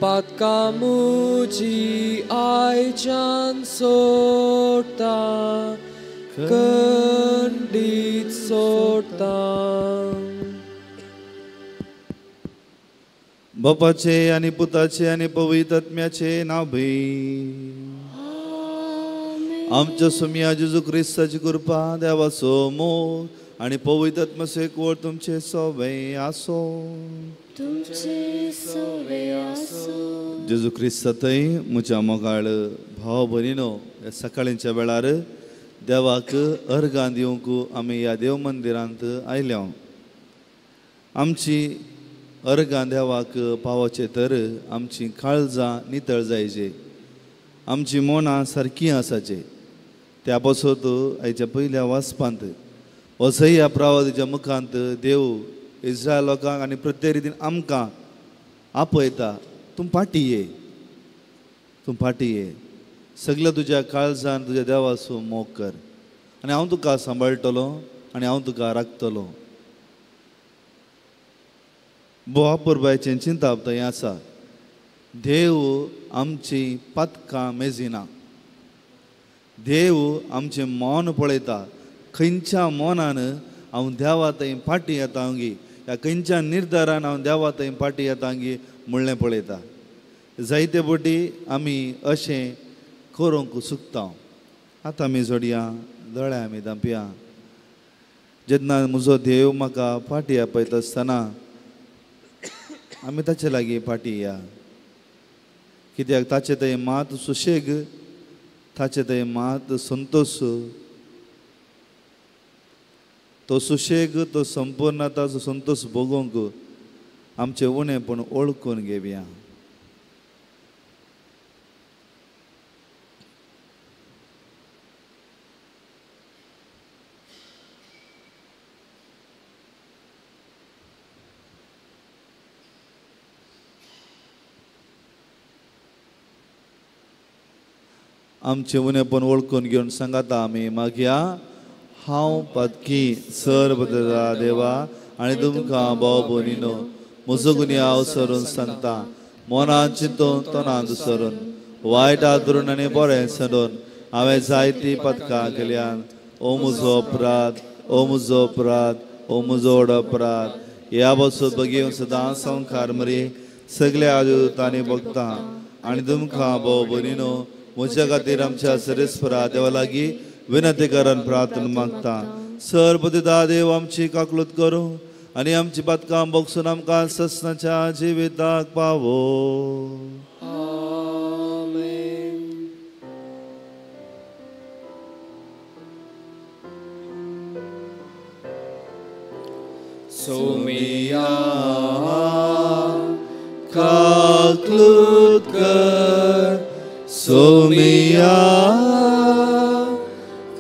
पातकामुची आयच्यान सोडता खंडीत सोडता. बापाचे आणि पुताचे आणि पवित्र आत्म्याचे नाव भई. आमच्या सुमिया जेजू ख्रिस्ताची कृपा देवाचो मोग आणि पवित्र आत्म्याचो एकवट तुमचे सोबे आसो. जेजू ख्रिस्तातय मुच्या मोगाळ भाव भयणीनो, ह्या सकाळीच्या वेळार देवाक अर्घां दिवंक आमी ह्या देव मंदिरांत आयल्या. आमची अर्घां देवाक पावचे तर आमची काळजां नितळ जायचे, आमची मनां सारकी आसाचे. त्या बसत आयच्या पयल्या वाचपांत वसया प्रवादीच्या मुखांत देव इस्रायल लोकांक आनी प्रत्येक रितीन आमकां आपयता, तूं फाटी ये, तूं फाटी ये, सगळ्या तुज्या काळजान तुज्या देवाचो मोग कर आनी हांव तुका सांबाळटलो आनी हांव तुका राखतलो. बोवापुरबायचें चिंता थंय आसा. देव आमची पातकां मेजिना, देव आमचें मौन पळयता. खंयच्या मौनान हांव देवा थंय फाटी येता गी, ह्या खंयच्या निर्धारान हांव देवा थंय फाटी येता गी म्हणलें पळयता. जायते फावटी आमी अशें करूंक चुकता. आतां आमी जोडया, दोळे आमी धांपया. जेन्ना म्हजो देव म्हाका फाटी आपयता आसतना आमी ताचे लागीं फाटी या, कित्याक ताचे थंय मात सुशेग, ताचे थंय मात संतोश. तो सुशेग, तो संपूर्णताचो संतोष भोगूंक आमचें उणेपण ओळखून घेवया. आमचे उणेपण ओळखून घेवन सांगाता आमी मागया. हांव पातकी सर्वदा देवा आनी तुमकां भाव भयणीनो, म्हजो गुन्यांव हांव सरून सांगता. मनांत चिंतून तोंडांत सरून वायट आदरून आनी बरें सडून हांवें जायतीं पातकां केल्यान. ओ म्हजो अपराध, ओ म्हजो अपराध, ओ म्हजो व्हड अपराध. ह्या बसून बगीव सदां संवकार मरी सगळ्या आजूतांनी भोगता आनी तुमकां भाव भयणीनो, म्हज्या खातीर आमच्या सरेस्परा देवा लागीं विनंती करान प्रार्थना मागता. सर्वपिता देव आमची काकलूत करूं आनी आमची पातकां भोगसून आमकां ससनाच्या जिविताक पावो. सोमिया काकलूत कर, सोमिया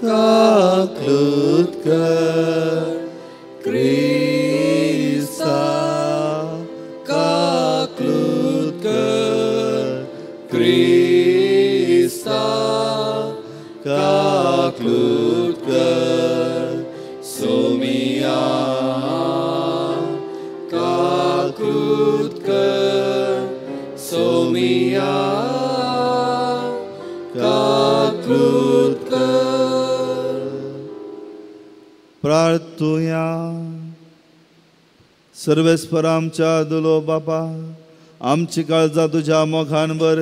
काकलूत कर, क्रिस्ता काकलूत कर, क्रिस्ता काकलूत कर, सोमिया काकलूत कर, सोमिया काकलूत कर. प्रार्थुया. सर्वेस्पर आमच्या दुलो बापा, आमची काळजां तुज्या मोगान भर.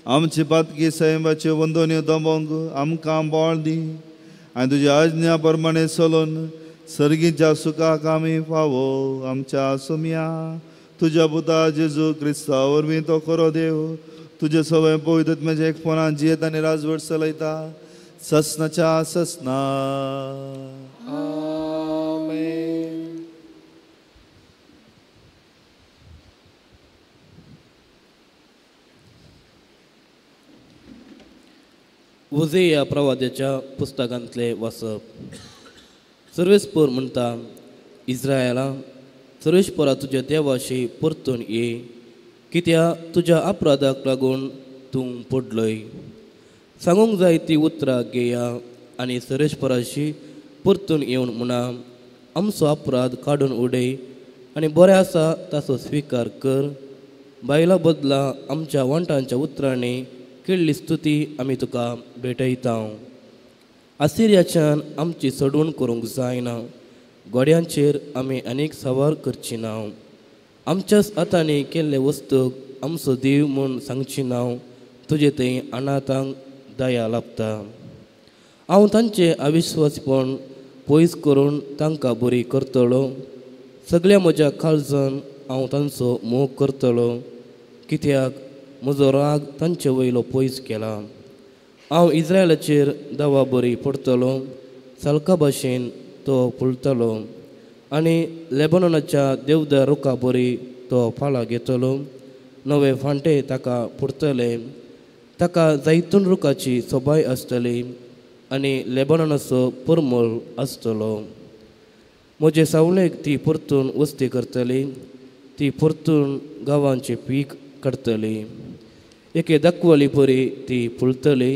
आमची पातकी सैमाचे वंदोन्यो दमोंक आमकां बोळ दी आनी तुज्या आज्ञा प्रमाणे चलून सर्गीच्या सुखाक आमी फावो. आमच्या सुम्या तुज्या पुता जेजू क्रिस्ता वरवीं तो खरो देव तुजे सवय पवित्र म्हजे एकपणान जियेत आनी राजवट चलयता ससनाच्या ससना. उझेया प्रवाद्याच्या पुस्तकांतले वाचप. सर्वेस्पर म्हणटा, इस्रायला सर्वेस्परा तुज्या देवाशी परतून ये, कित्याक तुज्या अपराधाक लागून तूं पडलय. सांगूंक जाय ती उतरां घेया आनी सर्वेस्पराशी परतून येवन म्हणा, आमचो अपराध काडून उडय आनी बरें आसा ताचो स्विकार कर. बायला बदला आमच्या वंटांच्या उतरांनी केल्ली स्तुती आमी तुका भेटयता. आसिरियाच्यान आमची सोडवण करूंक जायना. गोड्यांचेर आमी आनीक सावर करची ना. आमच्याच हातांनी केल्ले वस्तूक आमचो देव म्हूण सांगची ना. तुजे थंय अनाथांक दया लाभता. हांव तांचे अविश्वासपण पयस करून तांकां बरी करतलो. सगळ्या म्हज्या काळजान हांव तांचो मोग करतलो, कित्याक म्हजो राग तांचे वयलो पयस केला. हांव इस्रायलाचेर दवा बरी पडटलो, सालका भाशेन तो फुलतलो आनी लेबनोनाच्या देवदार रुखा बरी तो फाळां घेतलो. नवे फांटे ताका फुटतले. ताका जैतून रुखाची सोबाय आसतली आनी लेबनोनाचो परमळ आसतलो. म्हजे सावळेक ती परतून वस्ती करतली. ती परतून गांवांचे पीक काडटली. एके दाखवली बरी ती फुलतली.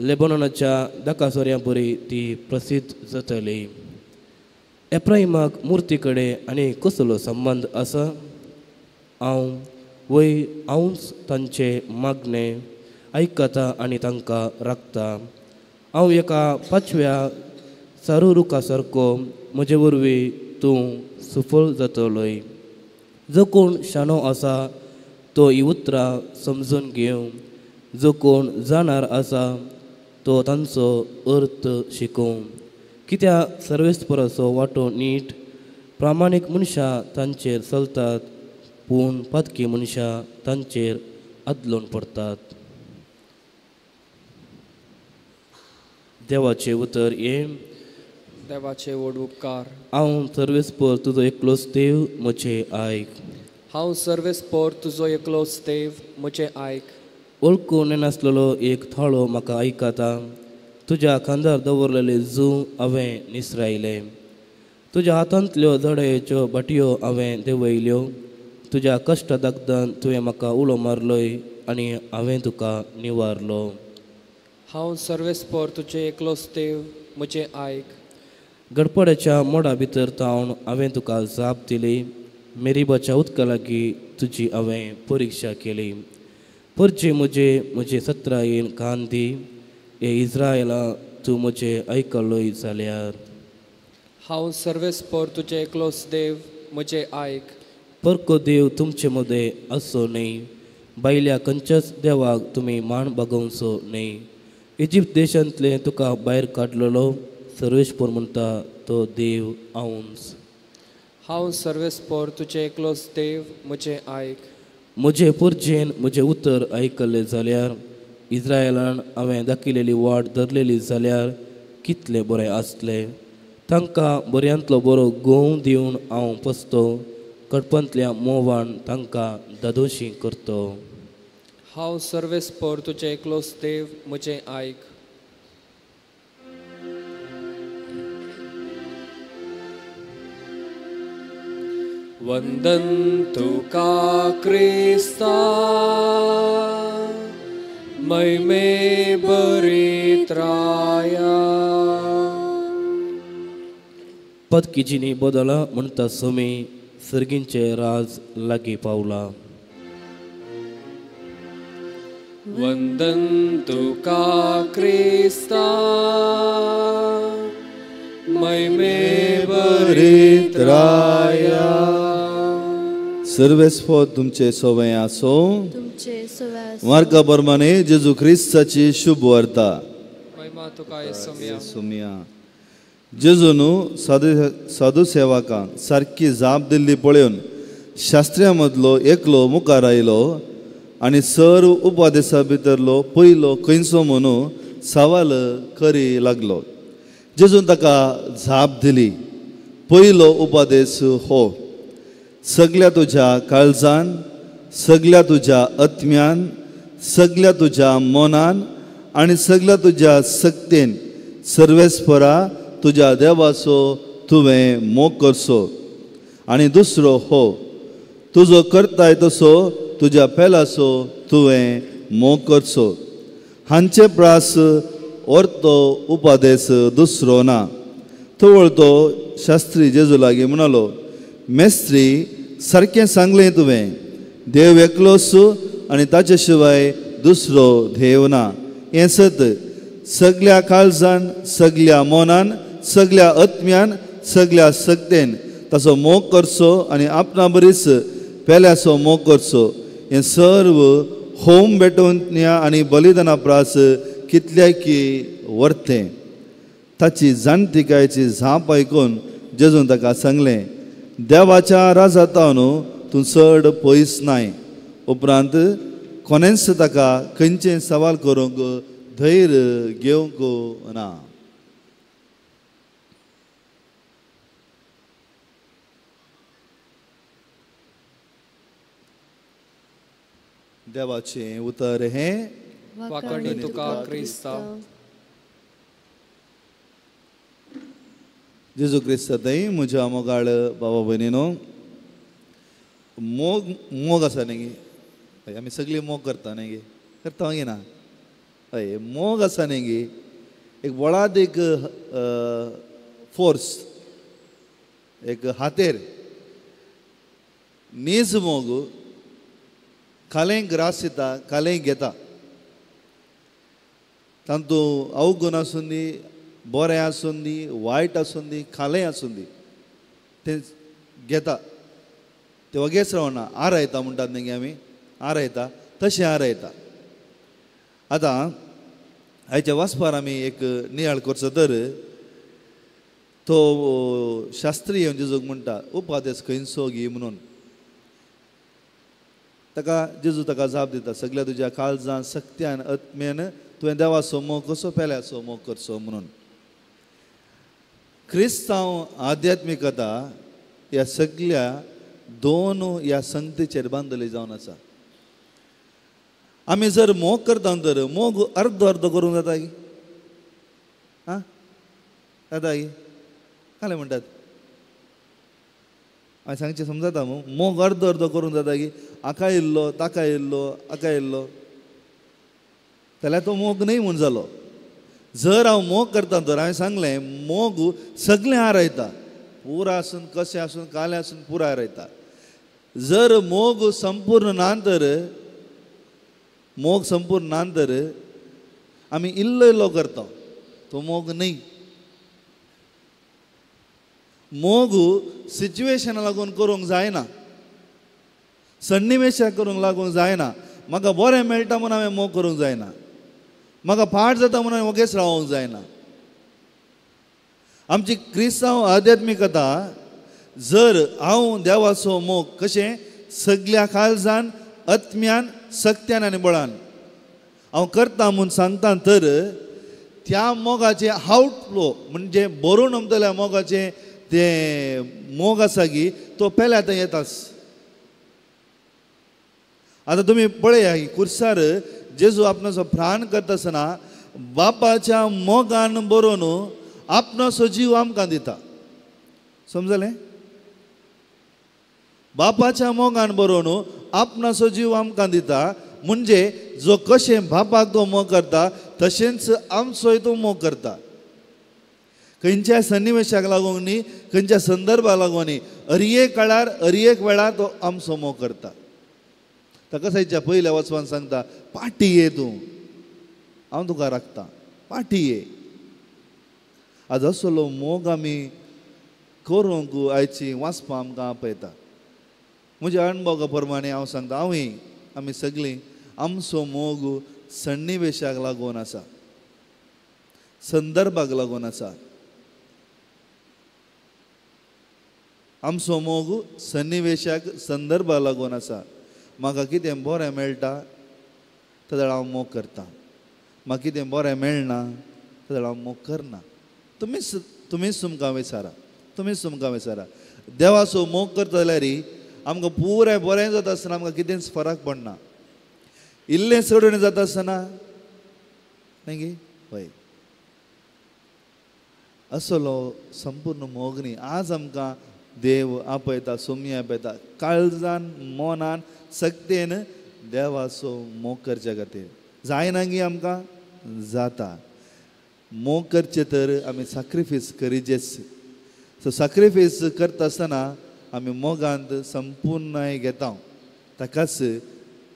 लेबनोनाच्या दाकासोऱ्यां बरी ती प्रसिद्ध जातली. एफ्राइमाक मुर्ती कडेन आनी कसलो संबंध आसा? हांवूच तांचे मागणें आयकता आनी तांकां राखता. हांव एका पाचव्या सारू रुखा सारको म्हजे वरवीं तूं सफळ जातलोय. जो कोण शाणो आसा तो ही उतरां समजून घेवं. जो कोण जाणार आसा तो तांचो अर्थ शिकूं. कित्याक सर्वेस्पराचो वांटो नीट. प्रामाणीक मनशां तांचेर चलतात, पूण पातकी मनशां तांचेर आदलोवन पडटात. देवाचे उतर हे. देवाचे व्हड उपकार. हांव सर्वेस्पर तुजो एकलोच देव, म्हजे आयक. हांव सर्वेस्पर तुजो एकलोच देव, म्हजे आयक. वळखून नासलेलो एक थाळो म्हाका आयकता. तुज्या खांदार दवरलेले जू हांवें निसरायले. तुज्या हातांतल्यो जडायेच्यो बाटयो हांवें देंवयल्यो. तुज्या कश्ट दागदान तुवें म्हाका उलो मारलोय आनी हांवें तुका निवारलो. हांव सर्वेस्पर तुजे एकलोच देव, म्हजे आयक. गडपड्याच्या मोडा भितर थावन हांवें तुका जाप दिली. मेरीबाच्या उदका लागीं तुजी हांवें परिक्षा केली. परचे म्हजे सत्रायेन कान दी. हे इस्रायला तूं म्हजें आयकलोय जाल्यार. हांव सर्वेस्पर तुजे एकलोच देव, म्हजे आयक. परको देव तुमचे मदें आसो न्ही. बायल्या खंयच्याच देवाक तुमी मान बागोवचो न्ही. इजिप्त देशांतले तुका भायर काडलेलो सर्वेस्पर म्हणटा तो देव हांवूच. हांव सर्वेस्पर तुजे एकलोच देव, म्हजे आयक. म्हजे परजेन म्हजें उतर आयकलें जाल्यार, इस्रायलान हांवें दाखयलेली वाट धरलेली जाल्यार कितलें बरें आसलें. तांकां बऱ्यांतलो बरो गोव दिवन हांव पसतो. कडपंतल्या मोवान तांकां दादोशी करतो. हांव सर्वेस्पर तुजे एकलोच देव, म्हजे आयक. वंदन तुका क्रिस्ता, महिमे बरीत राया. पदकीजिनी बदला म्हणटा समी सर्गींचे राज लागीं पावला. वंदन तुका क्रिस्ता, महिमे बरीत राया. सर्वेस्पर तुमचे सवय आसो. तुमचे सवय मार्का प्रमाणे जेजू ख्रिस्ताची शुभ वार्ता. महिमा तुका येसुमिया. सुमिया. जेजून साधू सेवकांक सारकी जाप दिल्ली पळोवन शास्त्र्यां मदलो एकलो मुखार आयलो आनी सर्व उपदेशा भितरलो पयलो खंयचो म्हणून सवाल करी लागलो. जेजून ताका जाप दिली. पयलो उपदेश हो. सगळ्या तुज्या काळजान, सगळ्या तुज्या आत्म्यान, सगळ्या तुज्या मनान आनी सगळ्या तुज्या शक्तीन सर्वेस्परा तुज्या देवाचो तुवें मोग करचो. आनी दुसरो हो. तुजो करताय तसो तुज्या पेलाचो तुवें मोग करचो. हांचे प्रास अर्थ उपदेश दुसरो ना. तो तो शास्त्री जेजू लागीं म्हणलो, मेस्त्री सारकें सांगलें तुवें. देव एकलोच आनी ताचे शिवाय दुसरो देव ना. हें सत सगळ्या काळजान, सगळ्या मोनान, सगळ्या आत्म्यान, सगळ्या सक्तेन ताचो मोग करचो आनी आपणा बरीच पेल्याचो मोग करचो. हें सर्व होम भेटोवण्या आनी बलिदाना प्रास कितल्याकी वर्तें. ताची जाणतिकायेची झाप आयकून जेजून ताका सांगलें, देवाच्या राजांतावन तूं चड पयस नाय. उपरांत कोणेंच ताका खंयचें सवाल करूंक धैर्य घेवंक ना. देवाचें उतर हें वाकणी तुका क्रिस्ता. जेजू क्रिस्ताताई म्हज्या मोगाळ बाबा भयणीनो, मोग आसा न्ही गे, आमी सगळीं मोग करता न्ही गे, करता गे ना. हय, मोग आसा न्ही गे, एक व्हडाद एक फोर्स, एक हातेर. नीज मोग खालें ग्रास येता, खालें घेता. तातूंत अवगुण आसूं दी, बरें आसूं दी, वायट आसूं दी, खालें आसूं दी, तें घेता. ते वगेच रावना, आरयता म्हणटात न्ही गे आमी, आरयता तशें आरयता. आतां आयच्या वाचपार आमी एक नियाळ करचो तर तो शास्त्री येवन जेजूक म्हणटा, उपादेश खंयचो गी म्हणून. ताका जेजू ताका जाप दिता, सगळ्या तुज्या काळजान, सक्त्यान, आत्म्यान तुवें देवाचो मोग कसो पेल्याचो मोग करचो म्हणून. क्रिस्तांव आध्यात्मिकता ह्या सगळ्या दोन ह्या संगतीचेर बांदली जावन आसा. आमी जर मोग करता तर मोग अर्द अर्द करूंक जाता गी, आं जाता गी, काले म्हणटात हांवें सांगचें समजता मू. मोग अर्द अर्द करूंक जाता गी, हाका इल्लो ताका इल्लो हाका इल्लो जाल्यार तो मोग न्हय म्हूण जालो. जर हांव मोग करता तर हांवें सांगलें मोग सगळें आरयता, पुरा आसून कशें आसून कालें आसून पुरो आरयता. जर मोग संपूर्ण ना तर, मोग संपूर्ण ना तर आमी इल्लो इल्लो करता, तो मोग न्हय. मोग सिच्युएशना लागून करूंक जायना, सन्निवेशाक करूंक लागूंक जायना. म्हाका बरें मेळटा म्हणून हांवें मोग करूंक जायना, म्हाका पाठ जाता म्हणून हांवें वगेच रावोंक जायना. आमची क्रिस्तांव आध्यात्मिकता जर हांव देवाचो मोग कशें सगळ्या काळजान, आत्म्यान, सक्त्यान आनी बळान हांव करता म्हूण सांगता तर त्या मोगाचे आउटफ्लो म्हणजे भरून उमतल्या मोगाचे ते मोग आसा गी तो पेल्या आतां येताच. आतां तुमी पळया की कुर्सार जेजू आपणाचो प्राण करता आसतना बापाच्या मोगान बरोवन आपणाचो जीव आमकां दिता. समजलें? बापाच्या मोगान बरोवन आपणाचो जीव आमकां दिता. म्हणजे जो कशें बापाक तो मोग करता तशेंच आमचोय तो मोग करता. खंयच्या सन्निवेशाक लागून न्ही, खंयच्या संदर्भाक लागून न्ही, हरएक काळार हरएक वेळार तो आमचो मोग करता. ताका सायच्या पयल्या वचपान सांगता, पाटी ये तूं, हांव तुका राखता, पाटी ये. आज असलो मोग आमी करूंक आयची वाचपां आमकां आपयता. म्हज्या अणभवा प्रमाणे हांव सांगता, हांवूय आमी सगळीं आमचो मोग सन्निवेशाक लागून आसा, संदर्भाक लागून आसा. आमचो मोग सन्निवेशाक संदर्भाक लागून आसा. म्हाका कितें बरें मेळटा ताका हांव मोग करता, म्हाका कितें बरें मेळना ताका हांव मोग करना. तुमीच तुमकां विचारा, तुमीच तुमकां विचारा. देवाचो मोग करता जाल्यार आमकां पुरें बरें जाता आसतना आमकां कितेंच फरक पडना. इल्लें चडून जाता आसतना न्ही गे, हय असलो संपूर्ण मोग न्ही आज आमकां देव आपयता, सोमी आपयता. काळजान, मोनान, सक्तेन देवाचो मोग करच्या खातीर. जायना गी आमकां? जाता. मोग करचे तर आमी सॅक्रिफीस करीचेच. सो सॅक्रिफीस करता आसतना आमी मोगांत संपूर्णय घेता. ताकाच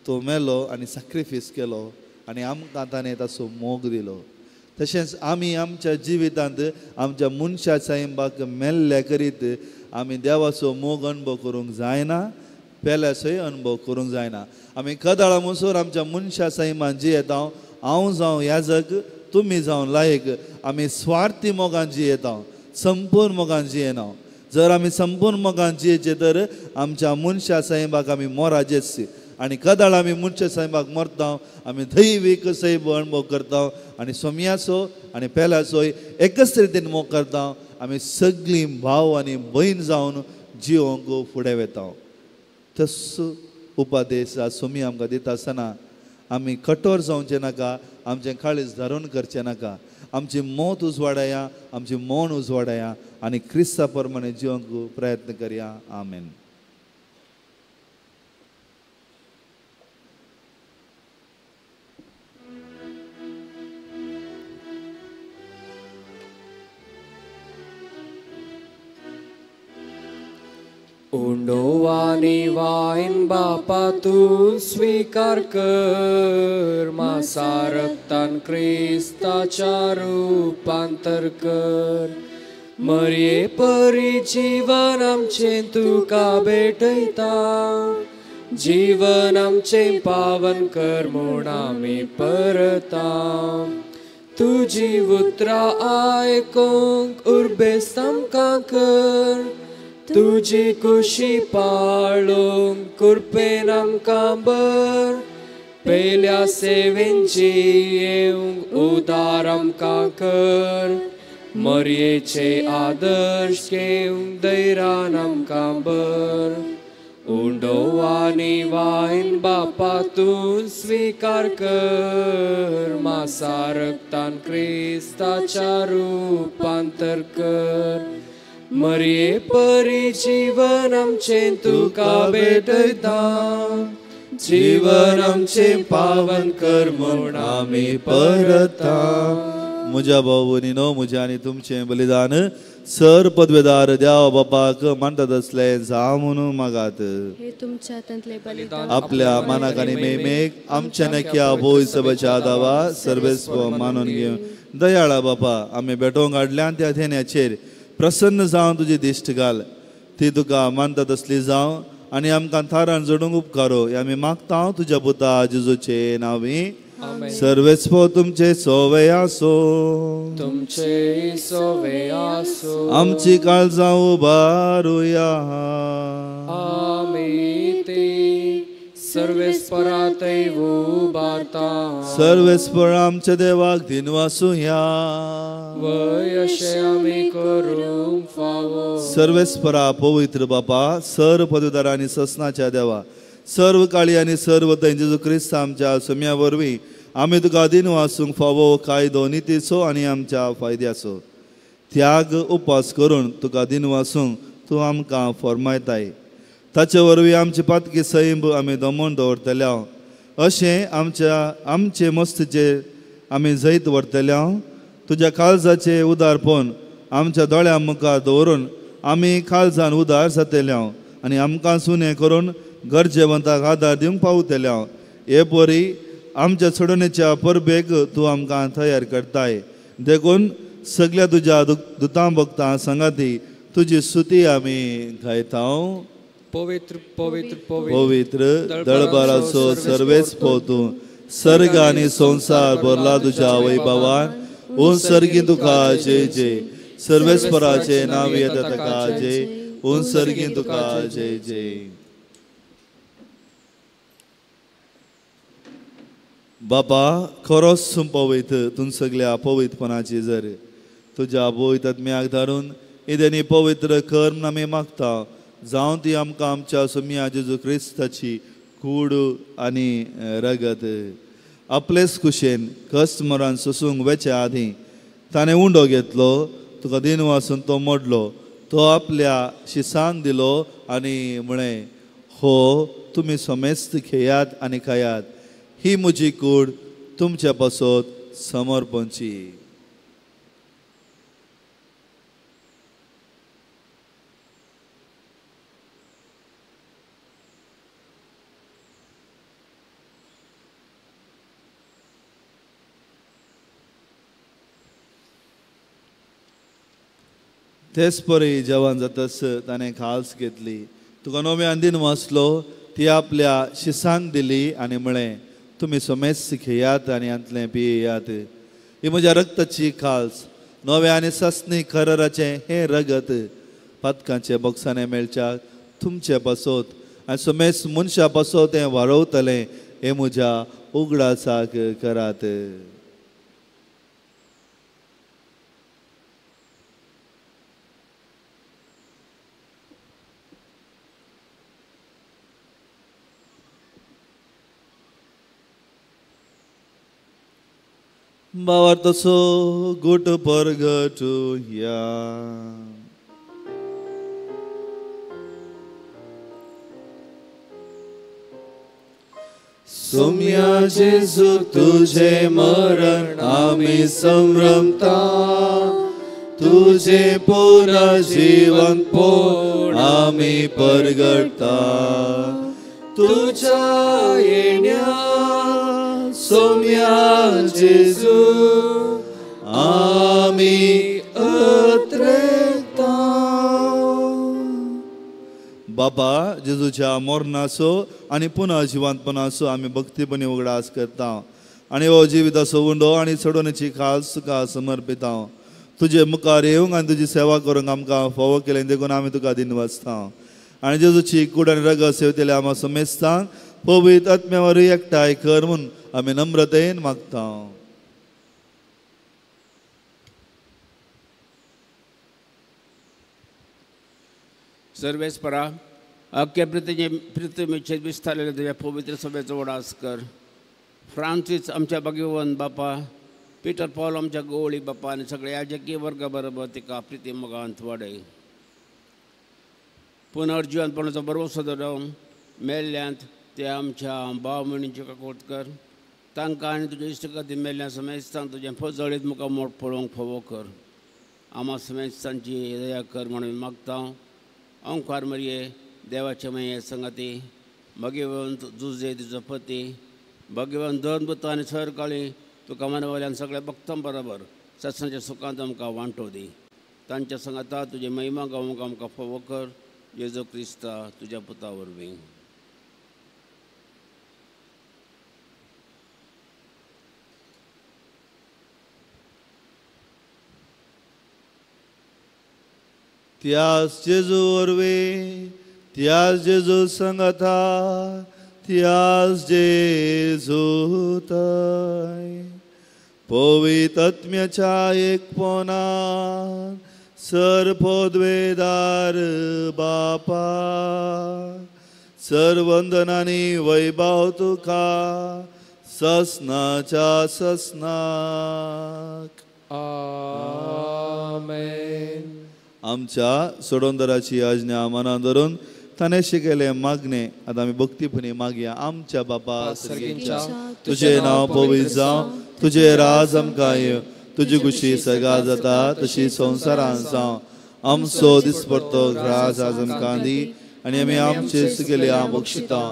तो मेलो आनी सॅक्रिफायस केलो आनी आमकां ताणें ताचो मोग दिलो. तशेंच आमी आमच्या जिवितांत आमच्या मनशा सायंबाक मेल्ले करीत आमी देवाचो मोग अनुभव करूंक जायना, पेल्याचोय अनुभव करूंक जायना. आमी कदाळा म्हणसर आमच्या मनशा सायमान जियेता, हांव जावं याजक, तुमी जावन लायक, आमी स्वार्थी मोगान जियेता, संपूर्ण मोगान जियेना. जर आमी संपूर्ण मोगान जियेचे तर आमच्या मनशा सायबाक आमी मोराजेच आनी कदाळ आमी मनशा सायबाक मरता, आमी दैवीक सैब अणभव करता आनी सोम्याचो आनी पेल्याचोय एकच रितीन मोग करता. आमी सगळीं भाव आनी भयण जावन जिवंक फुडें वेता. तसो उपादेश सोमी आमकां दिता आसतना आमी कठोर जावचें नाका, आमचें काळीज धरून करचें नाका. आमची मौत उजवाडया, आमची मौन उजवाडया आनी क्रिस्ता प्रमाणे जिवंक प्रयत्न करया. आमेन. उंडोवानी वाईन बापा तू स्वीकार कर, मासा रक्तान क्रिस्ताच्या रूपांतर कर. मरये परी जीवन आमचे तुका भेटयता, जीवन आमचे पावन कर म्हूण आमी परता. तुजी उतरां आयकूंक उर्बेस्त आमकां कर, तुजी कुशी पाळूंक कृपेन आमकां बर. पयल्या सेवेंची येवंक उदार आमकां कर, मरयेचे आदर्श घेवंक धैर्यान आमकां बर. उंडोवानी वाईन बापा तूं स्वीकार कर, मासा रक्तान क्रिस्ताच्या रूपांतर कर. मरये परी जीवन आमचे तुका भेटयता, जीवन आमचे पावन कर म्हूण आमी परता. म्हज्या भाव भयणीनो, म्हजें आनी तुमचें बलिदान सर पदवेदार देवा बापाक मानतात असले जावं म्हणून मागात. हे तुमच्या हातांतले बलिदान आपल्या मानाक आनी मेमेक आमच्या नक्या भोय सभेच्या दावा सर्वेस्व मानून घेवन दयाळा बापा आमी भेटोवंक हाडल्यान त्या धेन्याचेर प्रसन्न जावन तुजी दिश्ट घाल. ती तुका मानतात असली जावं आनी आमकां थारान जोडूंक उपकारो हे आमी मागता तुज्या पुता जेजूचे नांवी. सर्वेस्व तुमचे सोवे आसो, तुमचे सोवे आसो. आमची काळजां उबारुया. आमी ते सर्वेस्परातय उबारता. सर्वेस्पर आमच्या देवाक दिनवासू ह्या, वय अशें आमी करूंक फावो. सर्वेस्परा पवित्र बापा, सर्व पदवीदार आनी ससनाच्या देवा, सर्व काळी आनी सर्व जेजू क्रिस्त आमच्या सोम्या वरवीं आमी तुका दिन वासूंक फावो कायदो नितीचो आनी आमच्या फायद्याचो त्याग उपास करून तुका दिन वासूंक तूं आमकां फरमायताय. ताचे वरवीं आमची पातकी सैब आमी दमोन दवरतल्या, अशें आमचे मस्तीचेर आमी जैत व्हरतल्या. तुज्या काळजाचे उदारपण आमच्या दोळ्या मुखार दवरून आमी काळजान उदार जातल्या आनी आमकां सुने करून गरजेवंताक आदार दिवंक पावतल्या. हे परी आमच्या सोडणेच्या परबेक तूं आमकां तयार करताय. देखून सगळ्या तुज्या दुतां भक्तां संगाती तुजी स्तुती आमी गायता. पवित्र पवित्र पवित्र दळबाराचो सर्वेच तूं, सर्ग आनी संसार भरला तुज्या वैभवान. सर्गी तुका जय जय, सर्वेस्पराचे नांव येता ताका जय. सर्गी तुका जय जय. बापा खरोच पवित्र, तूं सगळ्या पवित्रपणाची जर तुज्या पवित्र आत्म्याक धारून इदेनी पवित्र कर्म आमी मागता. जावं ती आमकां आमच्या सोम्या जेजू क्रिस्ताची कूड आनी रगत आपलेच कुशेन कस्ट मरान सोसूंक वेच्या आदीं ताणें उंडो घेतलो, तुका दिन वासून तो मोडलो, तो आपल्या शिसांक दिलो आनी म्हळें, हो तुमी सोमेस्त खेयात आनी खायात, ही म्हजी कूड तुमच्या पासत समर्पणची. तेच परी जेवण जातस ताणें खास घेतली. तुका नव्यान दिन वाचलो ती आपल्या शिसांक दिली आनी म्हळें, तुमी सोमेस घेयात आनी हांतलें पियेयात. ही म्हज्या रक्ताची खास, नव्या आनी सस्नी खरराचें हें रगत. पदकांचे बॉक्सांनी मेळच्याक तुमचे पासोत आनी सोमेस मनशा पासोत हें वाडवतलें. हे म्हज्या उगडासाक करात. बावर तसो गुट परगटुया. सोम्या जेजू तुझे मरण आम्ही संभ्रमता, तुझे पुनर्जीवन पोळ आम्ही परगटता. तुझ्या येण्या सोम्या जेजू आम्ही अत्रेता. बाबा जेजूच्या मोरणाचो आनी पुन्हा जिवंतपणाचो आमी भक्तीपणी उगडास करता आनी हो जिविताचो उंडो आनी सोडवणेची खास तुका समर्पिता. तुजे मुखार येवंक आनी तुजी सेवा करूंक आमकां फावो केलें देखून आमी तुका दिन वाचता. आनी जेजूची कूड आनी रगत सेवतले आमकां समेस्तांक पवित्र आत्म्यावर एकठांय कर म्हूण आमी नम्रतेन मागता. सर्वेस्परा अख्ख्या पृथ्वीचेर विस्तारलेल्या तुझ्या पवित्र सभेचो वडास कर. फ्रांसीस आमच्या भगवन बापा, पिटर पॉल आमच्या गोवळी बापा आनी सगळे याजकीय वर्गा बरोबर तिका प्रिती मोगांत वाडय. पुनर्जीवनपणाचो भरवसो दवरून मेल्ल्यांत ते आमच्या भाव भयणींचे काकोट कर. तांकां आनी तुज्या इश्टगती मेल्ल्या समेस्तांक तुजें फजळीत मुखार मोठ पळोवंक फावो कर. आम्हा समेस्तांची दया कर म्हणून मागता. ओंकार मरिये देवाचे मये संगती, भगवंत जुजे तुजो पती, भगवंत दोन पुतां आनी सरकाळी तुका मनवल्यान सगळ्या भक्तां बरोबर सत्संगाच्या सुखांत आमकां वांटो दी. तांच्या संगता तुजे महिमा गावूंक आमकां फावो कर. जेजू क्रिस्ता तुज्या पुता वरवीं. त्याच जेजू वरवीं, त्याच जेजू संगता, त्याच जेजू थंय पवित्र आत्म्याच्या एकपणान सर्वोद्वेदार बापा, सर्वंदनांनी वैभव तुका ससनाच्या ससनाक. आमेन. आमच्या सोडोंदराची आज्ञा मनान धरून ताणें शिकयले मागणे आतां आमी भक्तीपणी मागया. आमच्या बापा सर्गींच्या तुझे नांव पवित्र जावं, तुझे राज आमकां येवं, तुजी कुशी सगा जाता तशी संवसारांत जावं. आमचो दिसपडटो राज आज आमकां दी आनी आमी आमचे सुकेल्या बक्षिता.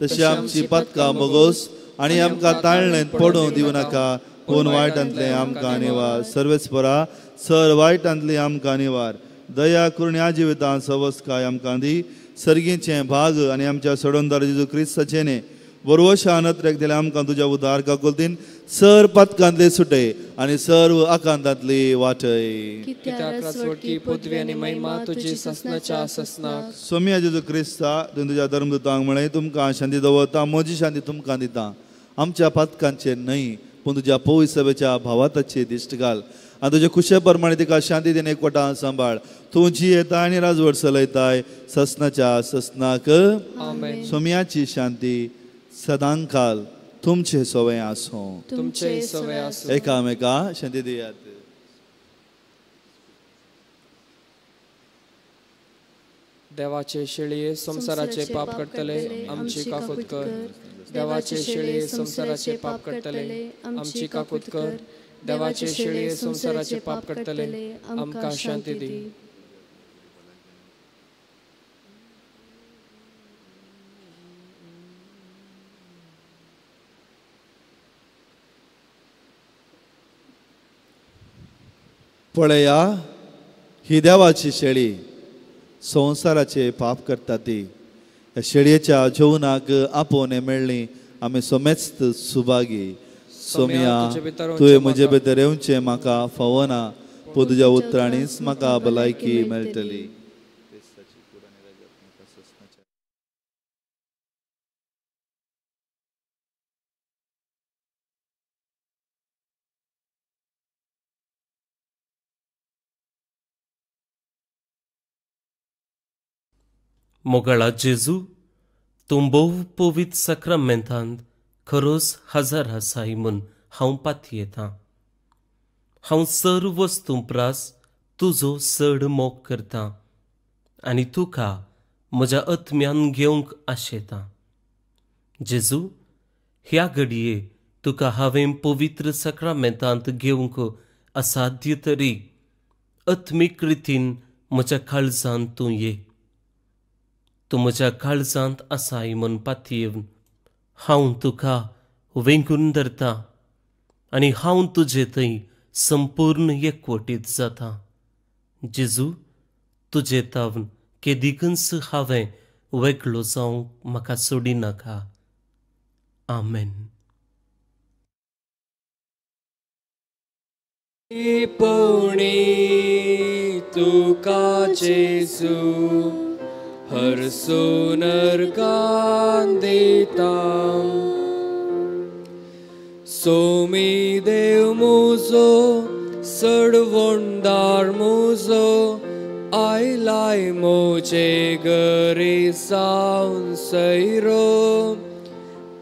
तशी आमची पदकां बोगोस आनी आमकां ताळणेंत पडूंक दिवं नाका, पूण वायटांतले आमकां निवार. सर्वेस्परा सर वायटांतली आमकां निवार. दया करून ह्या जिवितांत सवस्काय आमकां दी. सर्गीचे भाग आनी आमच्या सोडोंदार जेजू क्रिस्ताचे न्ही बरोवशा नत्रेक दिल्या आमकां तुज्या उदार काकुलतीन सर पदकांतले सुटय आनी सर्व आकांतांतली वाटय. कित्याक रासवटकी पृथ्वी आनी महिमा तुजी ससनाच्या ससनाक. सोम्या जेजू क्रिस्ता तुवें तुज्या धर्मदूतांक म्हळें तुमकां शांती दवरता, म्हजी शांती तुमकां दिता. आमच्या पदकांचेर न्हय पूण तुज्या पवित्र सभेच्या भावाताचेर दिश्ट घाल आनी तुजे खुशे प्रमाणे तिका शांती दिवन एकवटान सांबाळ. तूं जी येता आनी राजवट चलयताय ससनाच्या ससनाक. आमेन. सोम्याची शांती सदां काल तुमचे सवय आसूं. तुमचे सवय आसूं. एकामेका शांती दियात. देवाचे शेळये संसाराचे पाप कटतले आमची काकूत कर. देवाचे शेळये संसाराचे पाप कटतले आमची काकूत कर. देवाचे शेळये संसाराचे पाप कटतले आमकां शांती दी. पळया ही देवाची शेळी संवसाराचे पाप करता ती. ह्या शेळयेच्या जेवणाक आपोवणे मेळ्ळी आमी सोमेस्त सुभागी. सोम्या तुवें म्हजे भितर येवचें म्हाका फावना, पूण तुज्या उतरांनीच म्हाका भलायकी मेळटली. मोगळा जेजू, तूं भोव पवित्र सक्रामेंतांत खरोच हजर आसाय म्हूण हांव पातयेतां. हांव सर्व वस्तू प्रास तुजो चड मोग करतां आनी तुका म्हज्या आत्म्यान घेवंक आशेतां. जेजू, ह्या घडये तुका हांवें पवित्र सक्रामेंतांत घेवंक असाध्य तरी आत्मीक रितीन म्हज्या काळजांत तूं ये. तूं म्हज्या काळजांत आसाय म्हूण पातयेवन हांव तुका वेंगून धरतां आनी हांव तुजे थंय संपूर्ण एकवटीत जातां. जेजू, तुजे तावन केदिकच हांवें वेगळो जावंक म्हाका सोडिनाका. आमेन. पोणी तुका जेजू हरसो नरकान दितां. सोमी देव मुजो सडवणदार मुजो आयलाय मोजे घरी जावन सैरो.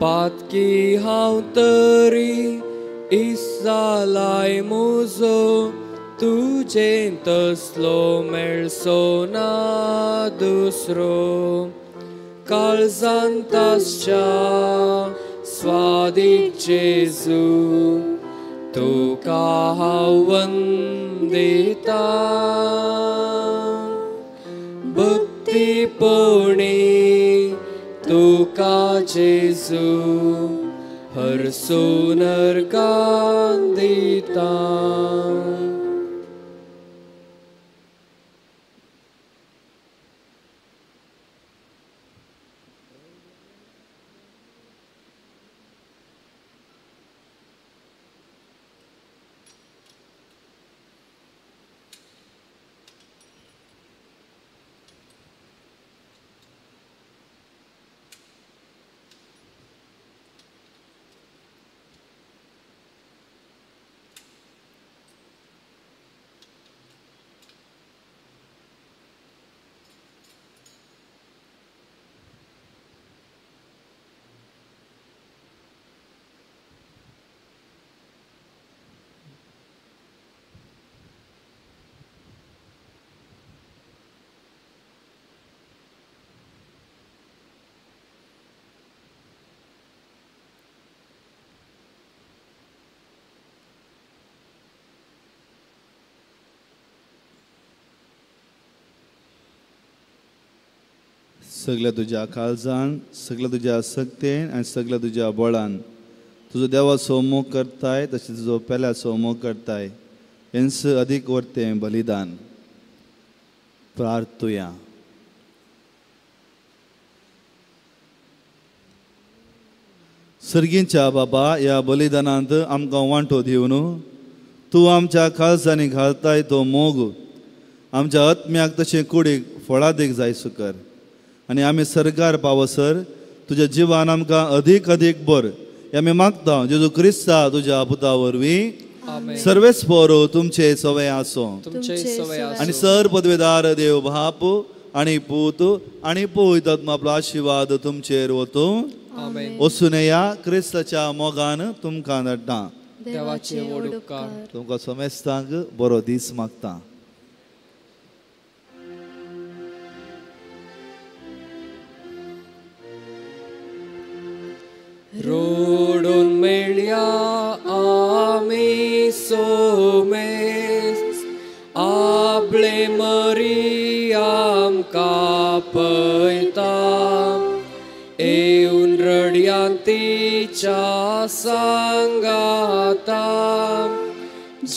पातकी हांव तरी इसालाय मुजो तुजे तसलो मेळसो ना दुसरो. काळजांत आसच्या स्वादीक जेजू तुका हांव वंदितां. भक्तीपोणी तुका जेजू हरसो नरकान दितां. सगळ्या तुज्या काळजान, सगळ्या तुज्या सक्तेन आनी सगळ्या तुज्या बळान तुजो देवाचो मोग करताय, तशें तुजो पेल्याचो मोग करताय. हेंच अदीक वर्तें बलिदान. प्रार्थुया. सर्गींच्या बाबा, ह्या बलिदानांत आमकां वांटो दिवन तूं आमच्या काळजांनी घालताय तो मोग आमच्या आत्म्याक तशें कुडीक फळादीक जायसो कर. आनी आमी सरकार पावसर तुज्या जिवान आमकां अदीक अदीक बर हें आमी मागता जेजू क्रिस्ता तुज्या पुता वरवीं. सर्वेस पोरो तुमचे सवय आसो आनी सर पदवेदार देव बाप आनी पूत आनी पवित्र आत्मा आपलो आशिर्वाद तुमचेर वतो. वचून या क्रिस्ताच्या मोगान तुमकां धाडटा. तुमकां समेस्तांक बरो दीस मागता. रोडून मेळया आमी सोमेस आपले मरी आमकां पळयता. येवन रडयांत तिच्या सांगाता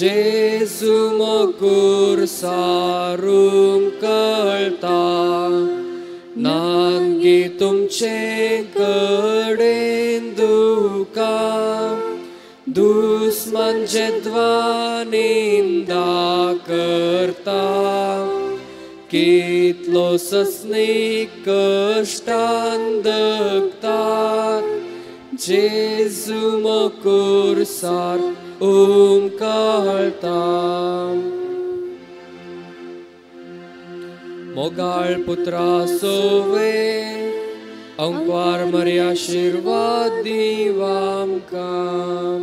जेजू मोकूर सारूंक कळटा नांगी तुमचे कडेन दुका दुस्मन जेद्वा निंदा करता कितलो सस्नीक कश्टान दगता जेजू मोकूर सार कळटा मोगाळ पुत्रा सोवे अंकवार मरी आशीर्वाद दिवा आमकां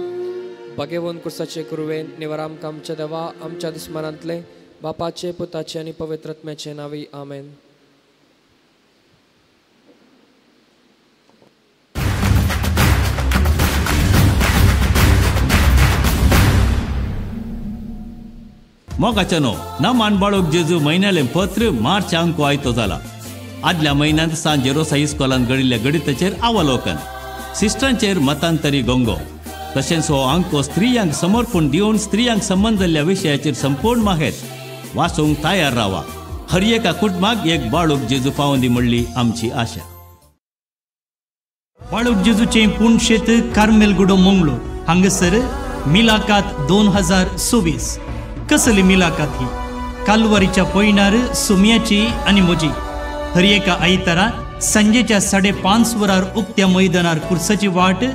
भगवंत कुर्साचे कुरवेन निवार आमकां आमच्या देवा आमच्या दुस्मनांतले बापाचे पुताचे आनी पवित्र आत्म्याचे नावी आमेन. मोगाचनो ना मानबाळोक जेजू महिन्याले पत्र मार्च अंक आयतो जाला. आदल्या महिन्यांत सांजे रोसा इस्कॉलान घडिल्ल्या गणिताचेर अवलोकन सिस्टरांचेर मतांतरी गोंगो तशेंच हो अंको स्त्रियांक समर्पण दिवन स्त्रियांक संबंध जाल्ल्या विशयाचेर संपूर्ण माहिती वाचूंक तयार रावा. हर एका कुटुंबाक एक बाळूक जेजू पावोंदी म्हणली आमची आशा. बाळूक जेजूचे पुणशेत कार्मेलगुडो मंगळूर हांगसर मिलाकात 2024. कसली मिलाकात ही कालवारीच्या पयणार सुम्याची आनी म्हजी हर एका आयतारा सांजेच्या 5:30 वरार उक्त्या मैदानार कुर्साची वाट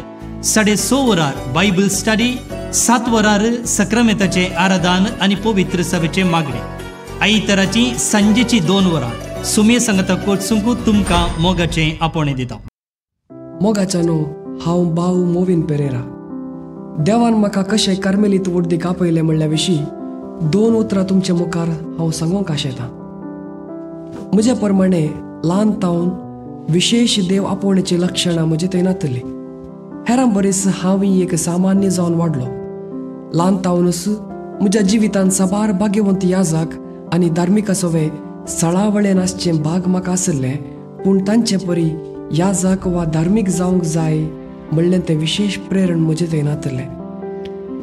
6:30 वरार बायबल स्टडी 7 वरार सक्रामेताचे आराधन आनी पवित्र सभेचे मागणे आयताराची सांजेची 2 वरार सुमे संगता कोचूंक तुमकां मोगाचे आपोवणे दिता. मोगाच्यानो हांव भाऊ मोविन पेरेरा. देवान म्हाका कशें कार्मेलीत वडदीक आपयलें म्हणल्या विशीं 2 उतरां तुमच्या मुखार हांव सांगूंक आशेतां. म्हज्या प्रमाणे ल्हान तावन विशेष देव आपोवण्याची लक्षणां म्हजे थंय नातली. हेरां बरीस हांवूय एक सामान्य जावन वाडलो. ल्हान तावनूच म्हज्या जिवितांत साबार भाग्यवंत याजक आनी धार्मीक सवे सळावळेन आसचें भाग म्हाका आसलें पूण तांचे परी याजक वा धार्मीक जावंक जाय म्हणलें तें विशेष प्रेरण म्हजे थंय नातलें.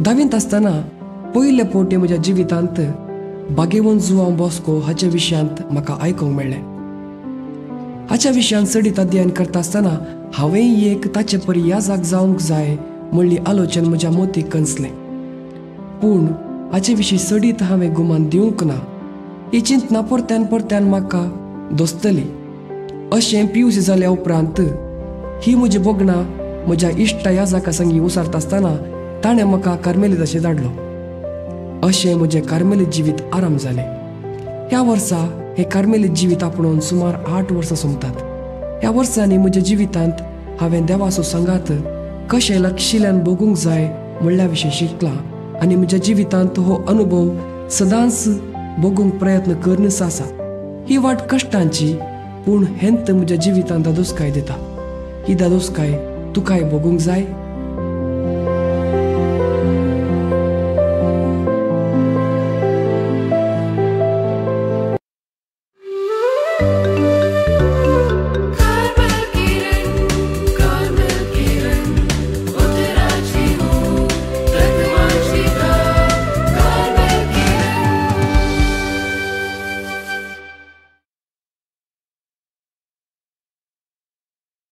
10वींत आसतना पयले फावटी म्हज्या जिवितांत भाग्यवंत जुआंव बॉस्को हाच्या विशयांत म्हाका आयकूंक मेळ्ळें. हाच्या विशयांत सडीत अध्ययन करता आसतना हांवेंय एक ताचे परी याजक जावंक जाय म्हणली आलोचन म्हज्या मोतीक कणसलें. पूण हाचे विशीं सडीत हांवें गुमान दिवंक ना. ही चिंतना परत्यान परत्यान म्हाका दोस्तली. अशें PUC जाल्या उपरांत ही म्हजी बोगणां म्हज्या इश्ट याजका संगी उसरता आसतना ताणें म्हाका कार्मेलीताचेर धाडलो. अशें म्हजें कार्मेलीत जिवीत आराम जालें. ह्या वर्सा हें कार्मेलीत जिवीत आपणून सुमार 8 वर्सां सोंपतात. ह्या वर्सांनी म्हज्या जिवितांत हांवें देवाचो संगात कशें लक्षिल्यान भोगूंक जाय म्हणल्या विशीं शिकलां आनी म्हज्या जिवितांत हो अनुभव सदांच भोगूंक प्रयत्न करनच आसा. ही वाट कश्टांची पूण हेंत म्हज्या जिवितांत दादोसकाय दिता. ही दादोसकाय तुकाय भोगूंक जाय